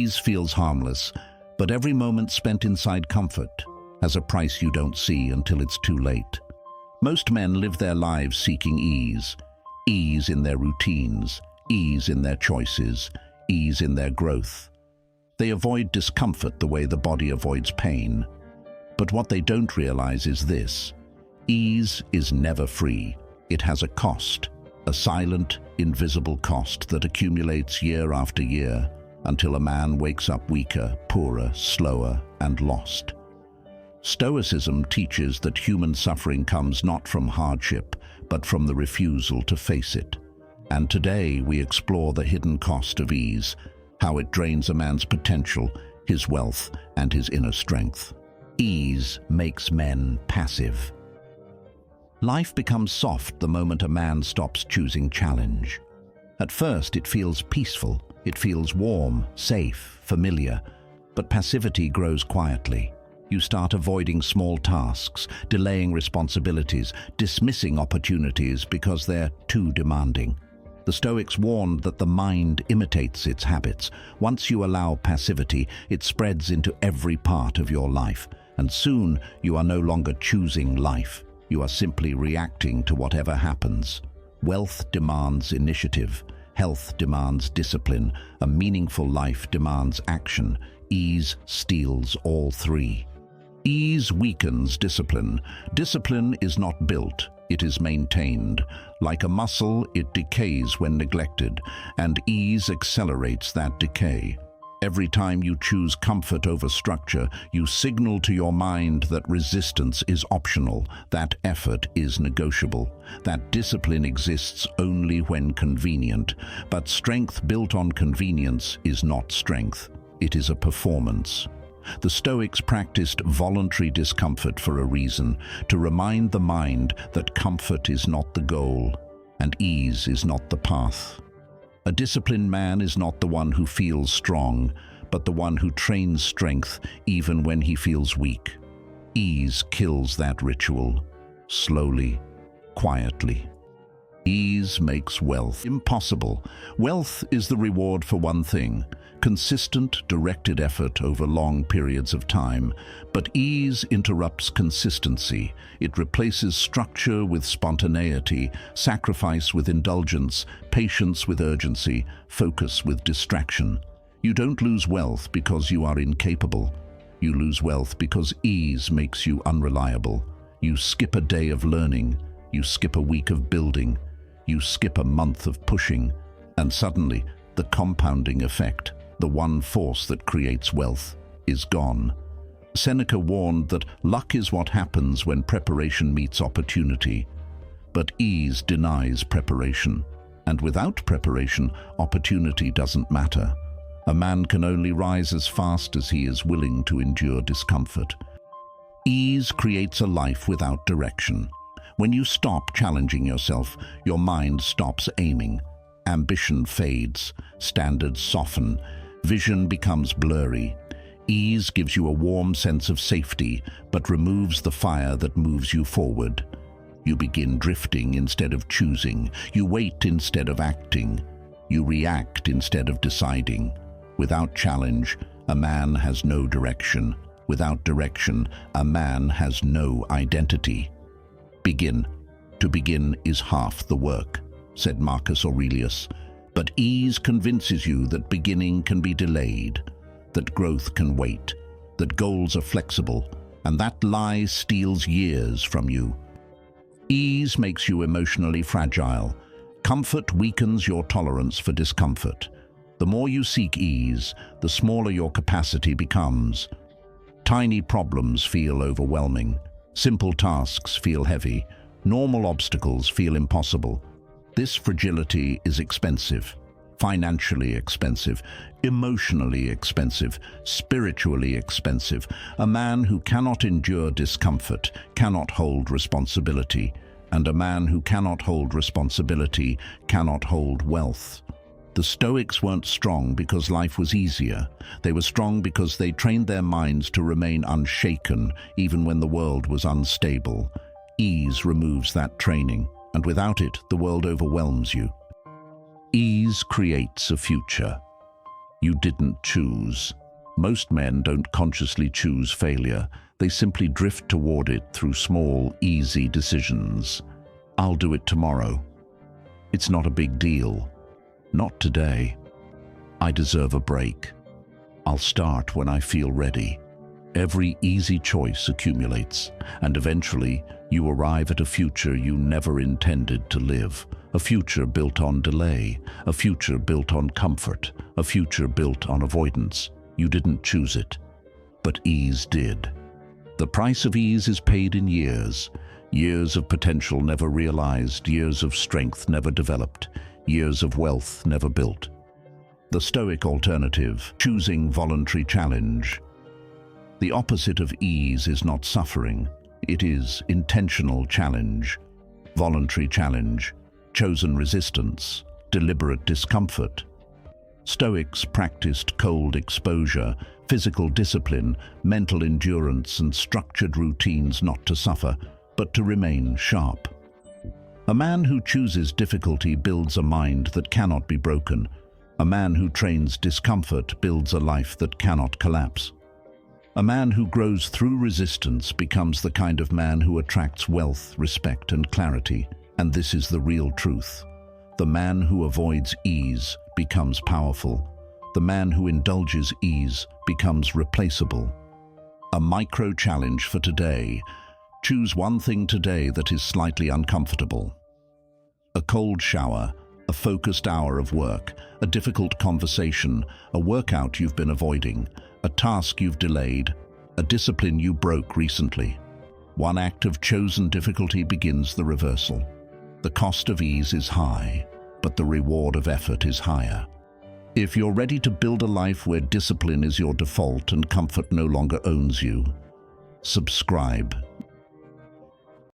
Ease feels harmless, but every moment spent inside comfort has a price you don't see until it's too late. Most men live their lives seeking ease. Ease in their routines, ease in their choices, ease in their growth. They avoid discomfort the way the body avoids pain. But what they don't realize is this: ease is never free. It has a cost, a silent, invisible cost that accumulates year after year until a man wakes up weaker, poorer, slower, and lost. Stoicism teaches that human suffering comes not from hardship, but from the refusal to face it. And today we explore the hidden cost of ease, how it drains a man's potential, his wealth, and his inner strength. Ease makes men passive. Life becomes soft the moment a man stops choosing challenge. At first it feels peaceful, it feels warm, safe, familiar, but passivity grows quietly. You start avoiding small tasks, delaying responsibilities, dismissing opportunities because they're too demanding. The Stoics warned that the mind imitates its habits. Once you allow passivity, it spreads into every part of your life, and soon you are no longer choosing life. You are simply reacting to whatever happens. Wealth demands initiative. Health demands discipline. A meaningful life demands action. Ease steals all three. Ease weakens discipline. Discipline is not built, it is maintained. Like a muscle, it decays when neglected, and ease accelerates that decay. Every time you choose comfort over structure, you signal to your mind that resistance is optional, that effort is negotiable, that discipline exists only when convenient. But strength built on convenience is not strength, it is a performance. The Stoics practiced voluntary discomfort for a reason, to remind the mind that comfort is not the goal, and ease is not the path. A disciplined man is not the one who feels strong, but the one who trains strength even when he feels weak. Ease kills that ritual, slowly, quietly. Ease makes wealth impossible. Wealth is the reward for one thing: consistent, directed effort over long periods of time. But ease interrupts consistency. It replaces structure with spontaneity, sacrifice with indulgence, patience with urgency, focus with distraction. You don't lose wealth because you are incapable. You lose wealth because ease makes you unreliable. You skip a day of learning, you skip a week of building, you skip a month of pushing, and suddenly the compounding effect, the one force that creates wealth, is gone. Seneca warned that luck is what happens when preparation meets opportunity. But ease denies preparation, and without preparation, opportunity doesn't matter. A man can only rise as fast as he is willing to endure discomfort. Ease creates a life without direction. When you stop challenging yourself, your mind stops aiming. Ambition fades, standards soften, vision becomes blurry. Ease gives you a warm sense of safety, but removes the fire that moves you forward. You begin drifting instead of choosing. You wait instead of acting. You react instead of deciding. Without challenge, a man has no direction. Without direction, a man has no identity. Begin. To begin is half the work, said Marcus Aurelius. But ease convinces you that beginning can be delayed, that growth can wait, that goals are flexible, and that lie steals years from you. Ease makes you emotionally fragile. Comfort weakens your tolerance for discomfort. The more you seek ease, the smaller your capacity becomes. Tiny problems feel overwhelming. Simple tasks feel heavy. Normal obstacles feel impossible. This fragility is expensive. Financially expensive, emotionally expensive, spiritually expensive. A man who cannot endure discomfort cannot hold responsibility, and a man who cannot hold responsibility cannot hold wealth. The Stoics weren't strong because life was easier. They were strong because they trained their minds to remain unshaken even when the world was unstable. Ease removes that training, and without it, the world overwhelms you. Ease creates a future. You didn't choose. Most men don't consciously choose failure. They simply drift toward it through small, easy decisions. I'll do it tomorrow. It's not a big deal. Not today. I deserve a break. I'll start when I feel ready. Every easy choice accumulates, and eventually you arrive at a future you never intended to live. A future built on delay, a future built on comfort, a future built on avoidance. You didn't choose it, but ease did. The price of ease is paid in years. Years of potential never realized, years of strength never developed, years of wealth never built. The Stoic alternative, choosing voluntary challenge. The opposite of ease is not suffering, it is intentional challenge, voluntary challenge, chosen resistance, deliberate discomfort. Stoics practiced cold exposure, physical discipline, mental endurance, and structured routines not to suffer, but to remain sharp. A man who chooses difficulty builds a mind that cannot be broken. A man who trains discomfort builds a life that cannot collapse. A man who grows through resistance becomes the kind of man who attracts wealth, respect, and clarity. And this is the real truth. The man who avoids ease becomes powerful. The man who indulges ease becomes replaceable. A micro challenge for today. Choose one thing today that is slightly uncomfortable. A cold shower, a focused hour of work, a difficult conversation, a workout you've been avoiding, a task you've delayed, a discipline you broke recently. One act of chosen difficulty begins the reversal. The cost of ease is high, but the reward of effort is higher. If you're ready to build a life where discipline is your default and comfort no longer owns you, subscribe